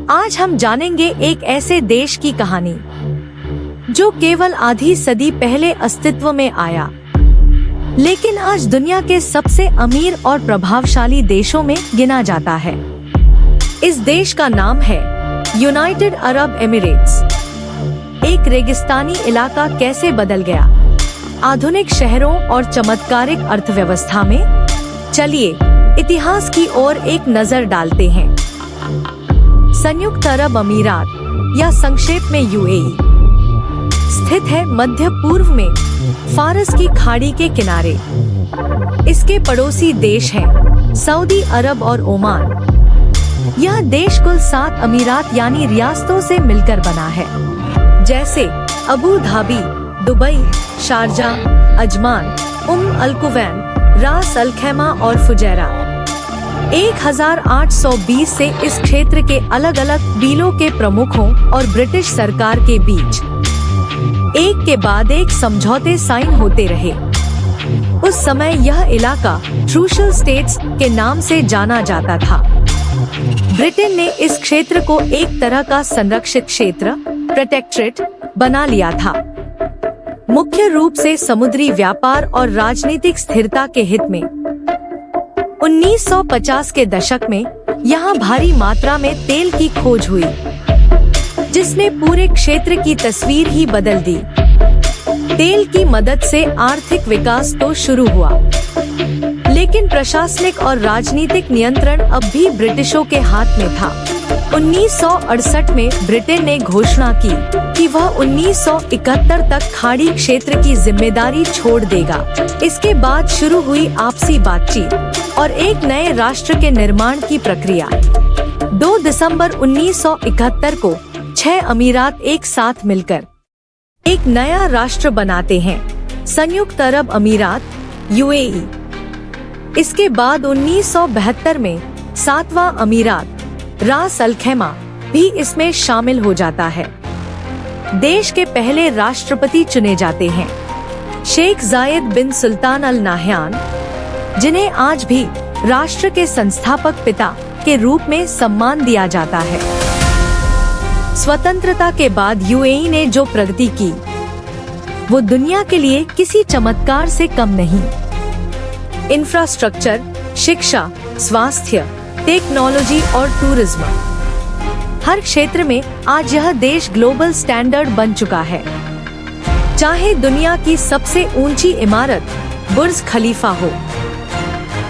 आज हम जानेंगे एक ऐसे देश की कहानी जो केवल आधी सदी पहले अस्तित्व में आया, लेकिन आज दुनिया के सबसे अमीर और प्रभावशाली देशों में गिना जाता है। इस देश का नाम है यूनाइटेड अरब एमिरेट्स। एक रेगिस्तानी इलाका कैसे बदल गया आधुनिक शहरों और चमत्कारिक अर्थव्यवस्था में? चलिए इतिहास की ओर एक नजर डालते हैं। संयुक्त अरब अमीरात या संक्षेप में यूएई स्थित है मध्य पूर्व में, फारस की खाड़ी के किनारे। इसके पड़ोसी देश हैं सऊदी अरब और ओमान। यह देश कुल 7 अमीरात यानी रियासतों से मिलकर बना है, जैसे Abu Dhabi, Dubai, Sharjah, Ajman, Al Quwain, Ras Al खैमा और फुजैरा। 1820 से इस क्षेत्र के अलग अलग कबीलों के प्रमुखों और ब्रिटिश सरकार के बीच एक के बाद एक समझौते साइन होते रहे। उस समय यह इलाका ट्रूशल स्टेट्स के नाम से जाना जाता था। ब्रिटेन ने इस क्षेत्र को एक तरह का संरक्षित क्षेत्र प्रोटेक्टरेट बना लिया था, मुख्य रूप से समुद्री व्यापार और राजनीतिक स्थिरता के हित में। 1950 के दशक में यहाँ भारी मात्रा में तेल की खोज हुई, जिसने पूरे क्षेत्र की तस्वीर ही बदल दी। तेल की मदद से आर्थिक विकास तो शुरू हुआ, लेकिन प्रशासनिक और राजनीतिक नियंत्रण अब भी ब्रिटिशों के हाथ में था। 1968 में ब्रिटेन ने घोषणा की कि वह 1971 तक खाड़ी क्षेत्र की जिम्मेदारी छोड़ देगा। इसके बाद शुरू हुई आपसी बातचीत और एक नए राष्ट्र के निर्माण की प्रक्रिया। 2 दिसंबर 1971 को 6 अमीरात एक साथ मिलकर एक नया राष्ट्र बनाते हैं, संयुक्त अरब अमीरात यूएई। इसके बाद 1972 में 7वां अमीरात रास अल खैमा भी इसमें शामिल हो जाता है। देश के पहले राष्ट्रपति चुने जाते हैं शेख जायद बिन सुल्तान अल नाहयान, जिन्हें आज भी राष्ट्र के संस्थापक पिता के रूप में सम्मान दिया जाता है। स्वतंत्रता के बाद यूएई ने जो प्रगति की वो दुनिया के लिए किसी चमत्कार से कम नहीं। इंफ्रास्ट्रक्चर, शिक्षा, स्वास्थ्य, टेक्नोलॉजी और टूरिज्म, हर क्षेत्र में आज यह देश ग्लोबल स्टैंडर्ड बन चुका है। चाहे दुनिया की सबसे ऊंची इमारत बुर्ज खलीफा हो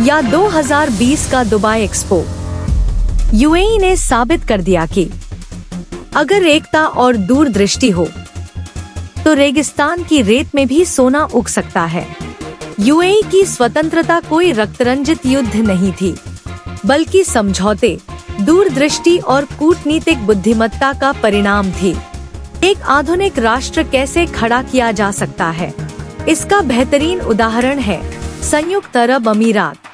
या 2020 का दुबई एक्सपो, यूएई ने साबित कर दिया कि अगर एकता और दूरदृष्टि हो तो रेगिस्तान की रेत में भी सोना उग सकता है। यूएई की स्वतंत्रता कोई रक्तरंजित युद्ध नहीं थी, बल्कि समझौते, दूरदृष्टि और कूटनीतिक बुद्धिमत्ता का परिणाम थी। एक आधुनिक राष्ट्र कैसे खड़ा किया जा सकता है, इसका बेहतरीन उदाहरण है संयुक्त अरब अमीरात।